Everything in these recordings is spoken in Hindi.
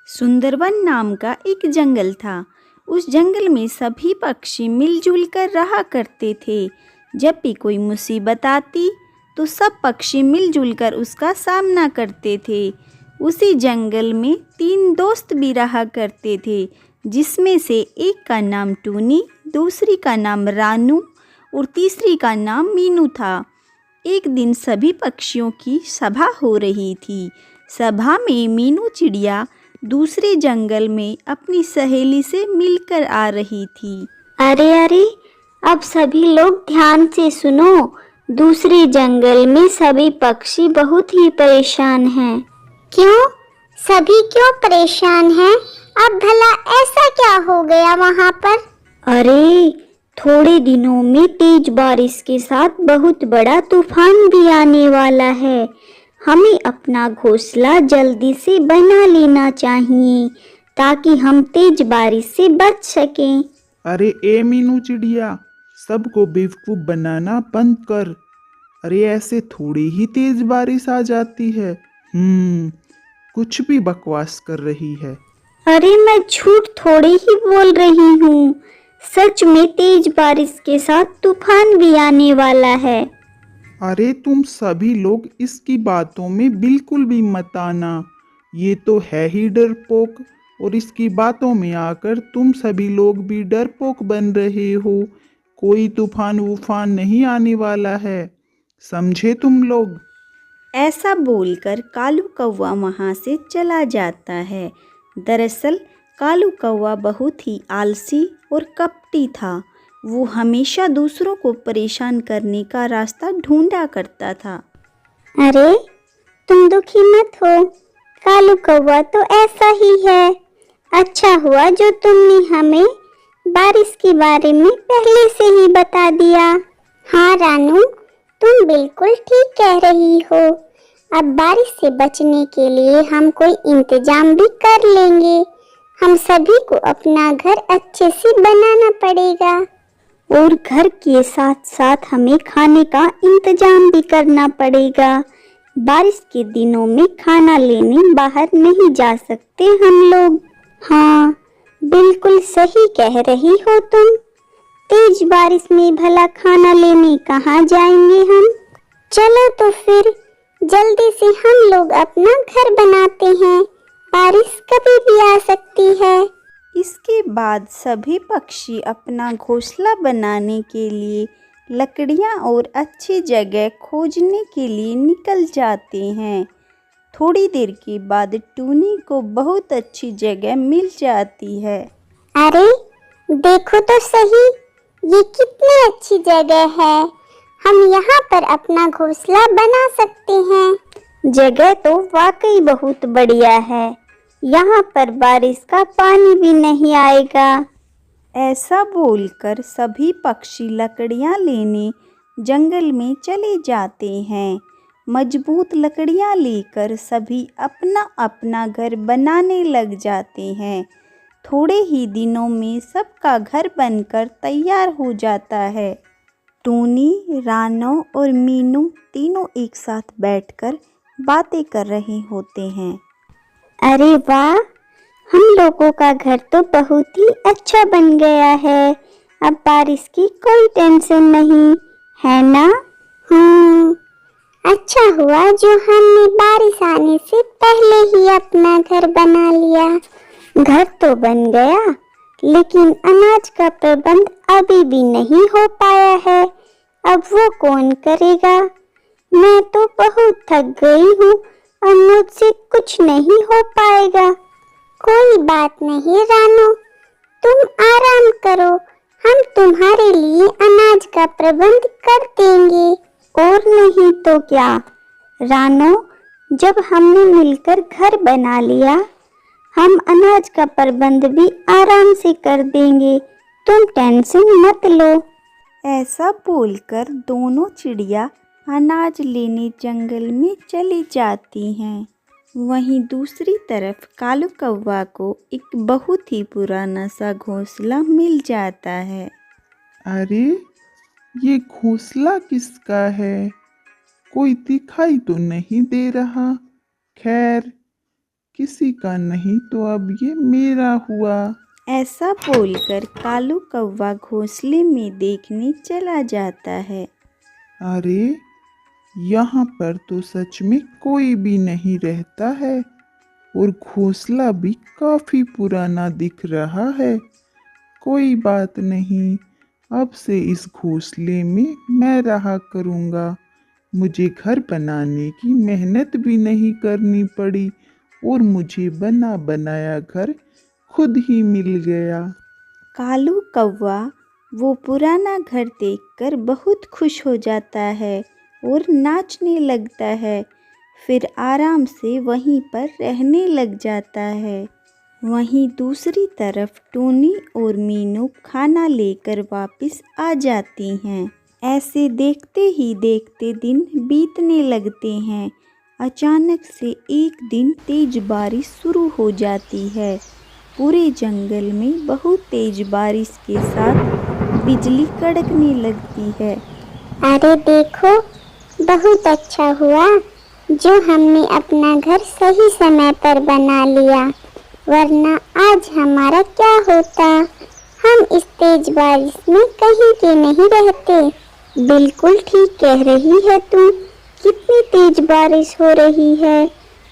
सुंदरवन नाम का एक जंगल था। उस जंगल में सभी पक्षी मिलजुल कर रहा करते थे। जब भी कोई मुसीबत आती तो सब पक्षी मिलजुल कर उसका सामना करते थे। उसी जंगल में 3 दोस्त भी रहा करते थे, जिसमें से एक का नाम टूनी, दूसरी का नाम रानू और तीसरी का नाम मीनू था। एक दिन सभी पक्षियों की सभा हो रही थी। सभा में मीनू चिड़िया दूसरे जंगल में अपनी सहेली से मिलकर आ रही थी। अरे अरे, अब सभी लोग ध्यान से सुनो। दूसरे जंगल में सभी पक्षी बहुत ही परेशान हैं। क्यों? सभी क्यों परेशान हैं? अब भला ऐसा क्या हो गया वहाँ पर? अरे, थोड़े दिनों में तेज बारिश के साथ बहुत बड़ा तूफान भी आने वाला है। हमें अपना घोंसला जल्दी से बना लेना चाहिए ताकि हम तेज बारिश से बच सकें। अरे ए मीनू चिड़िया, सबको बेवकूफ बनाना बंद कर। अरे ऐसे थोड़ी ही तेज बारिश आ जाती है। कुछ भी बकवास कर रही है। अरे मैं झूठ थोड़ी ही बोल रही हूँ। सच में तेज बारिश के साथ तूफान भी आने वाला है। अरे तुम सभी लोग इसकी बातों में बिल्कुल भी मत आना। ये तो है ही डरपोक, और इसकी बातों में आकर तुम सभी लोग भी डरपोक बन रहे हो। कोई तूफान वूफान नहीं आने वाला है, समझे तुम लोग? ऐसा बोलकर कालू कौवा वहाँ से चला जाता है। दरअसल कालू कौवा बहुत ही आलसी और कपटी था। वो हमेशा दूसरों को परेशान करने का रास्ता ढूंढा करता था। अरे तुम दुखी मत हो, कालू कौवा तो ऐसा ही है। अच्छा हुआ जो तुमने हमें बारिश के बारे में पहले से ही बता दिया। हाँ रानू, तुम बिल्कुल ठीक कह रही हो। अब बारिश से बचने के लिए हम कोई इंतजाम भी कर लेंगे। हम सभी को अपना घर अच्छे से बनाना पड़ेगा, और घर के साथ साथ हमें खाने का इंतजाम भी करना पड़ेगा। बारिश के दिनों में खाना लेने बाहर नहीं जा सकते हम लोग। हाँ, बिल्कुल सही कह रही हो तुम। तेज बारिश में भला खाना लेने कहाँ जाएंगे हम? चलो तो फिर जल्दी से हम लोग अपना घर बनाते हैं। बारिश कभी भी आ सकती है। इसके बाद सभी पक्षी अपना घोंसला बनाने के लिए लकड़ियाँ और अच्छी जगह खोजने के लिए निकल जाते हैं। थोड़ी देर के बाद टूनी को बहुत अच्छी जगह मिल जाती है। अरे देखो तो सही, ये कितनी अच्छी जगह है। हम यहाँ पर अपना घोंसला बना सकते हैं। जगह तो वाकई बहुत बढ़िया है। यहाँ पर बारिश का पानी भी नहीं आएगा। ऐसा बोलकर सभी पक्षी लकड़ियाँ लेने जंगल में चले जाते हैं। मजबूत लकड़ियाँ लेकर सभी अपना अपना घर बनाने लग जाते हैं। थोड़े ही दिनों में सबका घर बनकर तैयार हो जाता है। टूनी, रानो और मीनू तीनों एक साथ बैठकर बातें कर रहे होते हैं। अरे वाह, हम लोगों का घर तो बहुत ही अच्छा बन गया है। अब बारिश की कोई टेंशन नहीं है ना? अच्छा हुआ जो हमने बारिश आने से पहले ही अपना घर बना लिया। घर तो बन गया, लेकिन अनाज का प्रबंध अभी भी नहीं हो पाया है। अब वो कौन करेगा? मैं तो बहुत थक गई हूँ और मुझसे कुछ नहीं हो पाएगा। कोई बात नहीं रानो, तुम आराम करो। हम तुम्हारे लिए अनाज का प्रबंध कर देंगे। और नहीं तो क्या रानो, जब हमने मिलकर घर बना लिया, हम अनाज का प्रबंध भी आराम से कर देंगे। तुम टेंशन मत लो। ऐसा बोलकर दोनों चिड़िया अनाज लेने जंगल में चली जाती हैं। वहीं दूसरी तरफ कालू कौवा को एक बहुत ही पुराना सा घोंसला मिल जाता है। अरे ये घोंसला किसका है? कोई दिखाई तो नहीं दे रहा। खैर, किसी का नहीं तो अब ये मेरा हुआ। ऐसा बोलकर कालू कौवा घोंसले में देखने चला जाता है। अरे, यहाँ पर तो सच में कोई भी नहीं रहता है और घोंसला भी काफी पुराना दिख रहा है। कोई बात नहीं, अब से इस घोंसले में मैं रहा करूँगा। मुझे घर बनाने की मेहनत भी नहीं करनी पड़ी और मुझे बना बनाया घर खुद ही मिल गया। कालू कौवा वो पुराना घर देखकर बहुत खुश हो जाता है और नाचने लगता है। फिर आराम से वहीं पर रहने लग जाता है। वहीं दूसरी तरफ टूनी और मीनू खाना लेकर वापस आ जाती हैं। ऐसे देखते ही देखते दिन बीतने लगते हैं। अचानक से एक दिन तेज बारिश शुरू हो जाती है। पूरे जंगल में बहुत तेज बारिश के साथ बिजली कड़कने लगती है। अरे देखो, बहुत अच्छा हुआ जो हमने अपना घर सही समय पर बना लिया, वरना आज हमारा क्या होता। हम इस तेज बारिश में कहीं के नहीं रहते। बिल्कुल ठीक कह रही है तू, कितनी तेज बारिश हो रही है।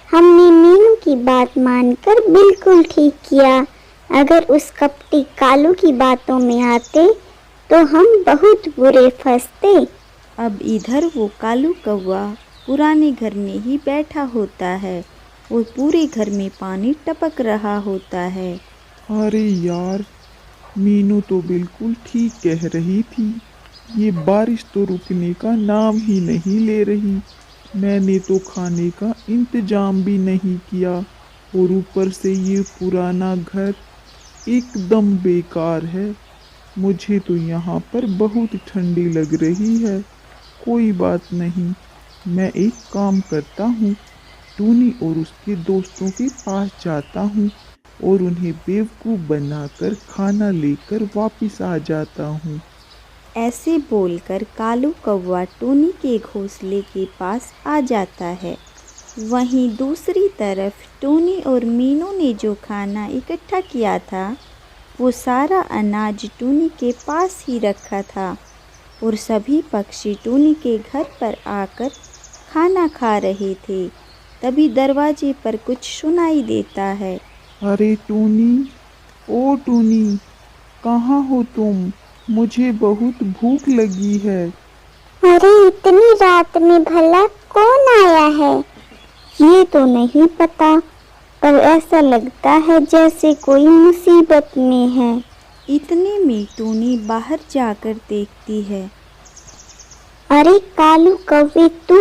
हमने मीनू की बात मानकर बिल्कुल ठीक किया। अगर उस कपटी कालू की बातों में आते तो हम बहुत बुरे फंसते। अब इधर वो कालू कौवा पुराने घर में ही बैठा होता है और पूरे घर में पानी टपक रहा होता है। अरे यार, मीनू तो बिल्कुल ठीक कह रही थी। ये बारिश तो रुकने का नाम ही नहीं ले रही। मैंने तो खाने का इंतजाम भी नहीं किया और ऊपर से ये पुराना घर एकदम बेकार है। मुझे तो यहाँ पर बहुत ठंडी लग रही है। कोई बात नहीं, मैं एक काम करता हूँ, टूनी और उसके दोस्तों के पास जाता हूँ और उन्हें बेवकूफ़ बनाकर खाना लेकर वापस आ जाता हूँ। ऐसे बोलकर कालू कौवा टूनी के घोंसले के पास आ जाता है। वहीं दूसरी तरफ टूनी और मीनू ने जो खाना इकट्ठा किया था वो सारा अनाज टूनी के पास ही रखा था और सभी पक्षी टूनी के घर पर आकर खाना खा रहे थे। तभी दरवाजे पर कुछ सुनाई देता है। अरे टूनी, ओ टूनी, कहाँ हो तुम? मुझे बहुत भूख लगी है। अरे इतनी रात में भला कौन आया है? ये तो नहीं पता, पर ऐसा लगता है जैसे कोई मुसीबत में है। इतने में टूनी बाहर जाकर देखती है। अरे कालू कौवे, तू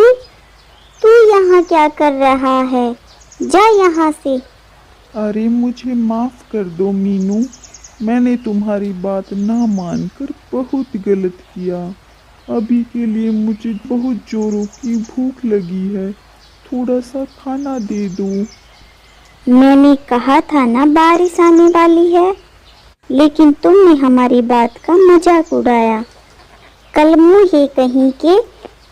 यहाँ क्या कर रहा है? जा यहाँ से। अरे मुझे माफ़ कर दो मीनू, मैंने तुम्हारी बात ना मानकर बहुत गलत किया। अभी के लिए मुझे बहुत जोरों की भूख लगी है, थोड़ा सा खाना दे दो। मैंने कहा था ना बारिश आने वाली है, लेकिन तुमने हमारी बात का मजाक उड़ाया। कल मुझे कहीं के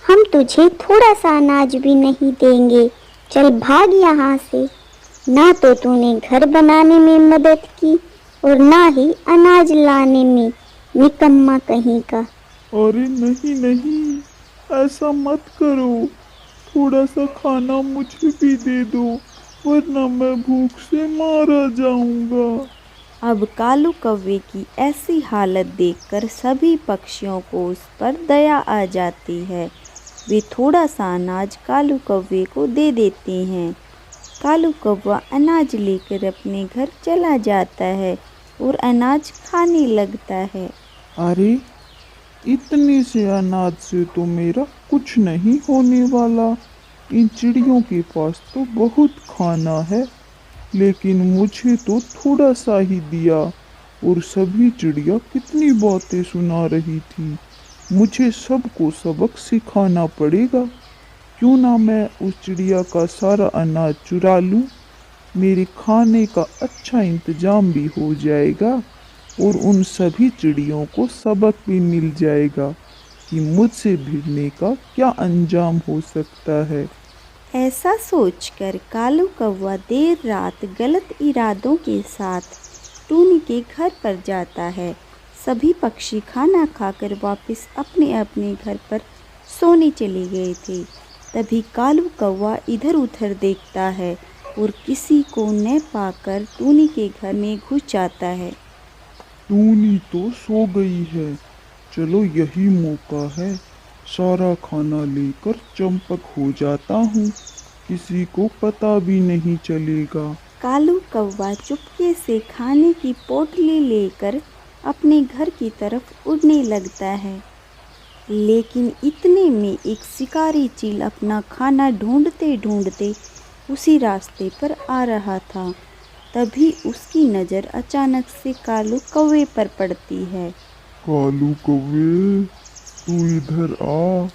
हम तुझे थोड़ा सा अनाज भी नहीं देंगे। चल भाग यहाँ से। ना तो तूने घर बनाने में मदद की और ना ही अनाज लाने में, निकम्मा कहीं का। अरे नहीं नहीं, ऐसा मत करो, थोड़ा सा खाना मुझे भी दे दो, वरना मैं भूख से मारा जाऊंगा। अब कालू कौवे की ऐसी हालत देखकर सभी पक्षियों को उस पर दया आ जाती है। वे थोड़ा सा अनाज कालू कौवे को दे देते हैं। कालू कौवा अनाज लेकर अपने घर चला जाता है और अनाज खाने लगता है। अरे, इतने से अनाज से तो मेरा कुछ नहीं होने वाला। इन चिड़ियों के पास तो बहुत खाना है, लेकिन मुझे तो थोड़ा सा ही दिया और सभी चिड़िया कितनी बातें सुना रही थी। मुझे सबको सबक सिखाना पड़ेगा। क्यों ना मैं उस चिड़िया का सारा अनाज चुरा लूं, मेरे खाने का अच्छा इंतजाम भी हो जाएगा और उन सभी चिड़ियों को सबक भी मिल जाएगा कि मुझसे भिड़ने का क्या अंजाम हो सकता है। ऐसा सोचकर कालू कौवा देर रात गलत इरादों के साथ टूनी के घर पर जाता है। सभी पक्षी खाना खाकर वापस अपने अपने घर पर सोने चले गए थे। तभी कालू कौवा इधर उधर देखता है और किसी को न पाकर टूनी के घर में घुस जाता है। टूनी तो सो गई है, चलो यही मौका है, सारा खाना लेकर चंपक हो जाता हूँ, किसी को पता भी नहीं चलेगा। कालू कौवा चुपके से खाने की पोटली लेकर अपने घर की तरफ उड़ने लगता है। लेकिन इतने में एक शिकारी चील अपना खाना ढूंढते ढूंढते उसी रास्ते पर आ रहा था। तभी उसकी नज़र अचानक से कालू कौवे पर पड़ती है। कालू कौवे, तू इधर आ,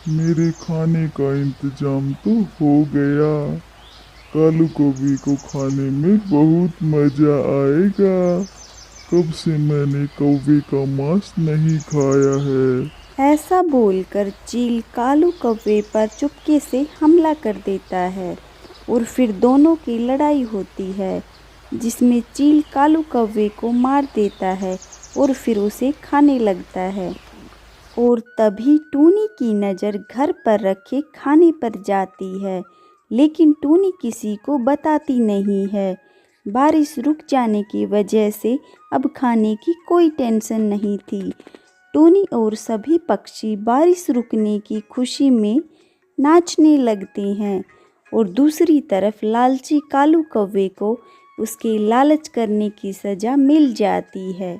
मेरे खाने का इंतजाम तो हो गया। कालू कौवे को खाने में बहुत मजा आएगा। कब से मैंने कौवे का मांस नहीं खाया है। ऐसा बोलकर चील कालू कौवे पर चुपके से हमला कर देता है और फिर दोनों की लड़ाई होती है, जिसमें चील कालू कौवे को मार देता है और फिर उसे खाने लगता है। और तभी टूनी की नज़र घर पर रखे खाने पर जाती है, लेकिन टूनी किसी को बताती नहीं है। बारिश रुक जाने की वजह से अब खाने की कोई टेंशन नहीं थी। टूनी और सभी पक्षी बारिश रुकने की खुशी में नाचने लगते हैं और दूसरी तरफ लालची कालू कौवे को उसके लालच करने की सज़ा मिल जाती है।